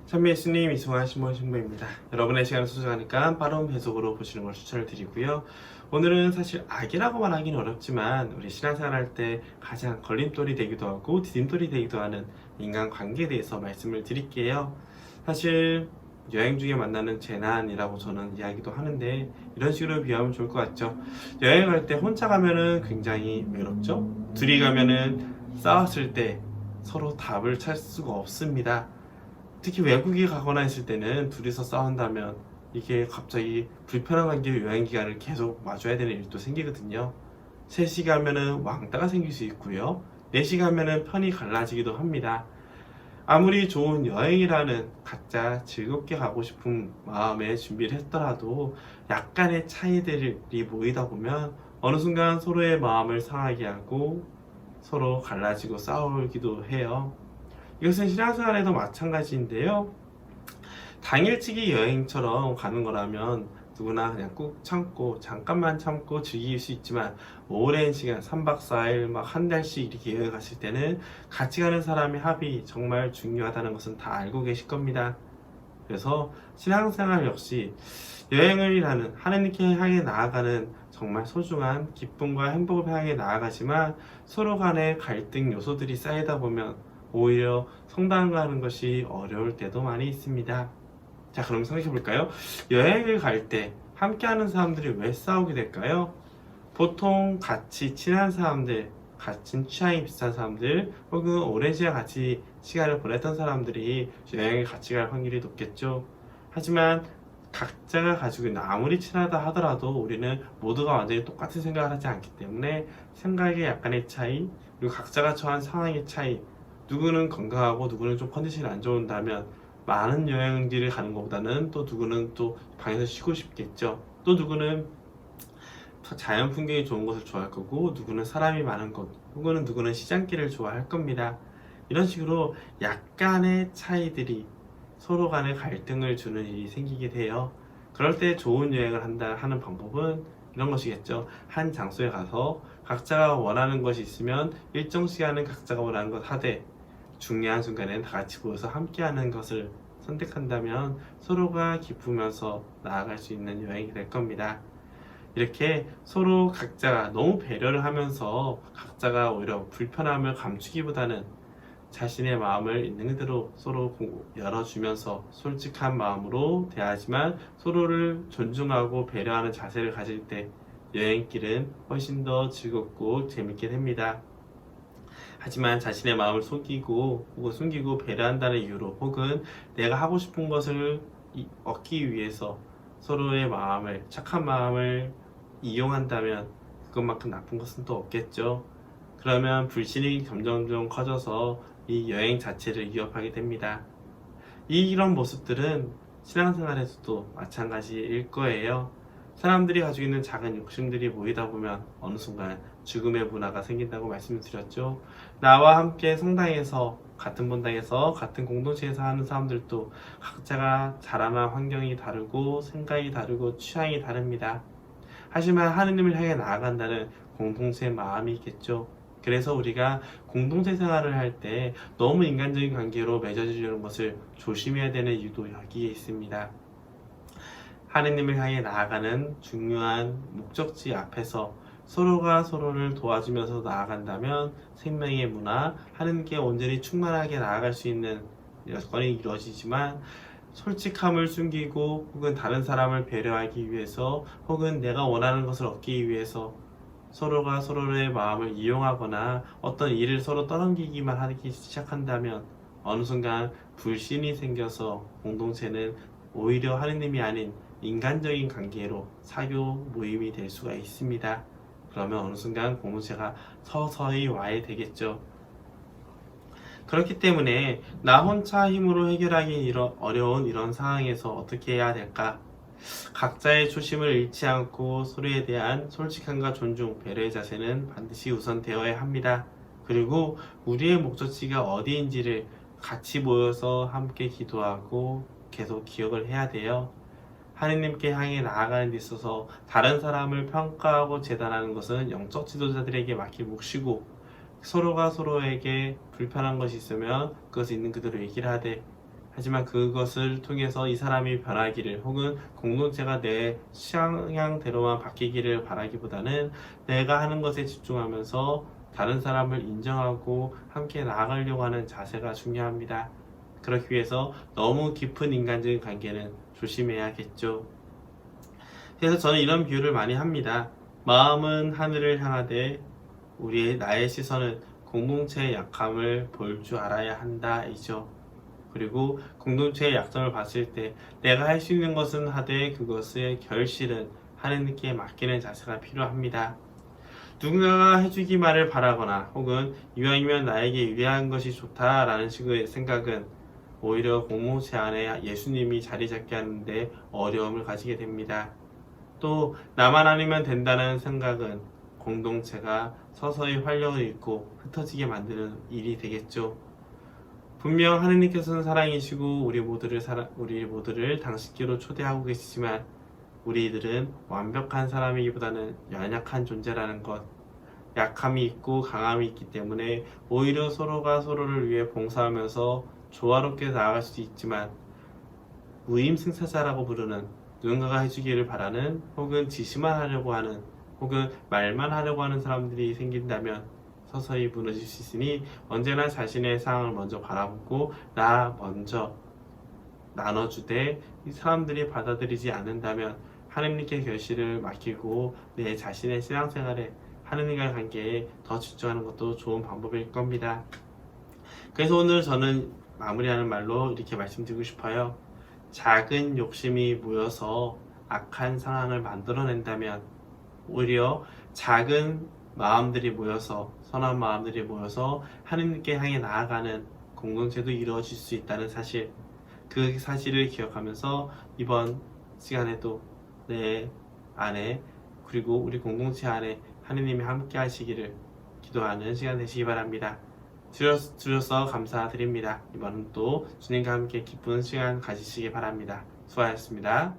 찬미 예수님 이승환 신본 신부입니다. 여러분의 시간을 소중하니까 빠른 배속으로 보시는 걸 추천을 드리고요. 오늘은 사실 악이라고 말하기는 어렵지만 우리 신앙생활 할 때 가장 걸림돌이 되기도 하고 디딤돌이 되기도 하는 인간관계에 대해서 말씀을 드릴게요. 사실 여행 중에 만나는 재난이라고 저는 이야기도 하는데 이런 식으로 비하면 좋을 것 같죠. 여행할 때 혼자 가면은 굉장히 외롭죠. 둘이 가면은 싸웠을 때 서로 답을 찾을 수가 없습니다. 특히 외국에 가거나 했을 때는 둘이서 싸운다면 이게 갑자기 불편한 관계로 여행 기간을 계속 마줘야 되는 일도 생기거든요. 셋이 가면은 왕따가 생길 수 있고요. 넷이 가면은 편이 갈라지기도 합니다. 아무리 좋은 여행이라는 각자 즐겁게 가고 싶은 마음에 준비를 했더라도 약간의 차이들이 모이다 보면 어느 순간 서로의 마음을 상하게 하고 서로 갈라지고 싸우기도 해요. 이것은 신앙생활에도 마찬가지인데요. 당일치기 여행처럼 가는 거라면 누구나 그냥 꾹 참고 잠깐만 참고 즐길 수 있지만 오랜 시간 3박 4일 막 한 달씩 이렇게 여행 갔을 때는 같이 가는 사람의 합이 정말 중요하다는 것은 다 알고 계실 겁니다. 그래서 신앙생활 역시 여행을이라는 하나님께 향해 나아가는 정말 소중한 기쁨과 행복을 향해 나아가지만 서로 간의 갈등 요소들이 쌓이다 보면 오히려 성당 가는 것이 어려울 때도 많이 있습니다. 자, 그럼 생각해 볼까요? 여행을 갈 때 함께하는 사람들이 왜 싸우게 될까요? 보통 같이 친한 사람들, 같은 취향이 비슷한 사람들, 혹은 오랜 시간 같이 시간을 보냈던 사람들이 여행을 같이 갈 확률이 높겠죠. 하지만 각자가 가지고 있는 아무리 친하다 하더라도 우리는 모두가 완전히 똑같은 생각을 하지 않기 때문에 생각의 약간의 차이, 그리고 각자가 처한 상황의 차이, 누구는 건강하고 누구는 좀 컨디션이 안 좋은다면 많은 여행지를 가는 것보다는 또 누구는 또 방에서 쉬고 싶겠죠. 또 누구는 자연 풍경이 좋은 곳을 좋아할 거고 누구는 사람이 많은 곳 혹은 누구는 시장길을 좋아할 겁니다. 이런 식으로 약간의 차이들이 서로 간의 갈등을 주는 일이 생기게 돼요. 그럴 때 좋은 여행을 한다 하는 방법은 이런 것이겠죠. 한 장소에 가서 각자가 원하는 것이 있으면 일정 시간은 각자가 원하는 것 하되 중요한 순간에는 다 같이 모여서 함께하는 것을 선택한다면 서로가 기쁘면서 나아갈 수 있는 여행이 될 겁니다. 이렇게 서로 각자가 너무 배려를 하면서 각자가 오히려 불편함을 감추기보다는 자신의 마음을 있는 그대로 서로 열어주면서 솔직한 마음으로 대하지만 서로를 존중하고 배려하는 자세를 가질 때 여행길은 훨씬 더 즐겁고 재밌게 됩니다. 하지만 자신의 마음을 속이고 혹은 숨기고 배려한다는 이유로 혹은 내가 하고 싶은 것을 얻기 위해서 서로의 마음을 착한 마음을 이용한다면 그것만큼 나쁜 것은 또 없겠죠. 그러면 불신이 점점점 커져서 이 여행 자체를 위협하게 됩니다. 이런 모습들은 신앙생활에서도 마찬가지일 거예요. 사람들이 가지고 있는 작은 욕심들이 모이다 보면 어느 순간 죽음의 문화가 생긴다고 말씀드렸죠. 나와 함께 성당에서 같은 본당에서 같은 공동체에서 하는 사람들도 각자가 자라난 환경이 다르고 생각이 다르고 취향이 다릅니다. 하지만 하느님을 향해 나아간다는 공동체 마음이 있겠죠. 그래서 우리가 공동체 생활을 할 때 너무 인간적인 관계로 맺어지려는 것을 조심해야 되는 이유도 여기에 있습니다. 하느님을 향해 나아가는 중요한 목적지 앞에서 서로가 서로를 도와주면서 나아간다면 생명의 문화, 하느님께 온전히 충만하게 나아갈 수 있는 여건이 이루어지지만 솔직함을 숨기고 혹은 다른 사람을 배려하기 위해서 혹은 내가 원하는 것을 얻기 위해서 서로가 서로의 마음을 이용하거나 어떤 일을 서로 떠넘기기만 하기 시작한다면 어느 순간 불신이 생겨서 공동체는 오히려 하느님이 아닌 인간적인 관계로 사교 모임이 될 수가 있습니다. 그러면 어느 순간 공동체가 서서히 와해되겠죠. 그렇기 때문에 나 혼자 힘으로 해결하기 어려운 이런 상황에서 어떻게 해야 될까? 각자의 초심을 잃지 않고 서로에 대한 솔직함과 존중, 배려의 자세는 반드시 우선되어야 합니다. 그리고 우리의 목적지가 어디인지를 같이 모여서 함께 기도하고 계속 기억을 해야 돼요. 하느님께 향해 나아가는 데 있어서 다른 사람을 평가하고 재단하는 것은 영적 지도자들에게 맡길 몫이고 서로가 서로에게 불편한 것이 있으면 그것을 있는 그대로 얘기를 하되 하지만 그것을 통해서 이 사람이 변하기를 혹은 공동체가 내 취향대로만 바뀌기를 바라기보다는 내가 하는 것에 집중하면서 다른 사람을 인정하고 함께 나아가려고 하는 자세가 중요합니다. 그렇기 위해서 너무 깊은 인간적인 관계는 조심해야겠죠. 그래서 저는 이런 비유를 많이 합니다. 마음은 하늘을 향하되 나의 시선은 공동체의 약함을 볼 줄 알아야 한다 이죠. 그리고 공동체의 약점을 봤을 때 내가 할 수 있는 것은 하되 그것의 결실은 하느님께 맡기는 자세가 필요합니다. 누군가가 해주기만을 바라거나 혹은 이왕이면 나에게 유리한 것이 좋다라는 식의 생각은 오히려 공동체 안에 예수님이 자리 잡게 하는데 어려움을 가지게 됩니다. 또 나만 아니면 된다는 생각은 공동체가 서서히 활력을 잃고 흩어지게 만드는 일이 되겠죠. 분명 하느님께서는 사랑이시고 우리 모두를 당신께로 초대하고 계시지만 우리들은 완벽한 사람이기보다는 연약한 존재라는 것, 약함이 있고 강함이 있기 때문에 오히려 서로가 서로를 위해 봉사하면서 조화롭게 나아갈 수 있지만 무임승차자라고 부르는 누군가가 해주기를 바라는 혹은 지시만 하려고 하는 혹은 말만 하려고 하는 사람들이 생긴다면 서서히 무너질 수 있으니 언제나 자신의 상황을 먼저 바라보고 나 먼저 나눠주되 이 사람들이 받아들이지 않는다면 하느님께 결실을 맡기고 내 자신의 신앙생활에 하느님과의 관계에 더 집중하는 것도 좋은 방법일 겁니다. 그래서 오늘 저는 마무리하는 말로 이렇게 말씀드리고 싶어요. 작은 욕심이 모여서 악한 상황을 만들어낸다면 오히려 작은 마음들이 모여서 선한 마음들이 모여서 하느님께 향해 나아가는 공동체도 이루어질 수 있다는 사실, 그 사실을 기억하면서 이번 시간에도 내 안에 그리고 우리 공동체 안에 하느님이 함께 하시기를 기도하는 시간 되시기 바랍니다. 들어주셔서 감사드립니다. 이번은 또 주님과 함께 기쁜 시간 가지시기 바랍니다. 수고하셨습니다.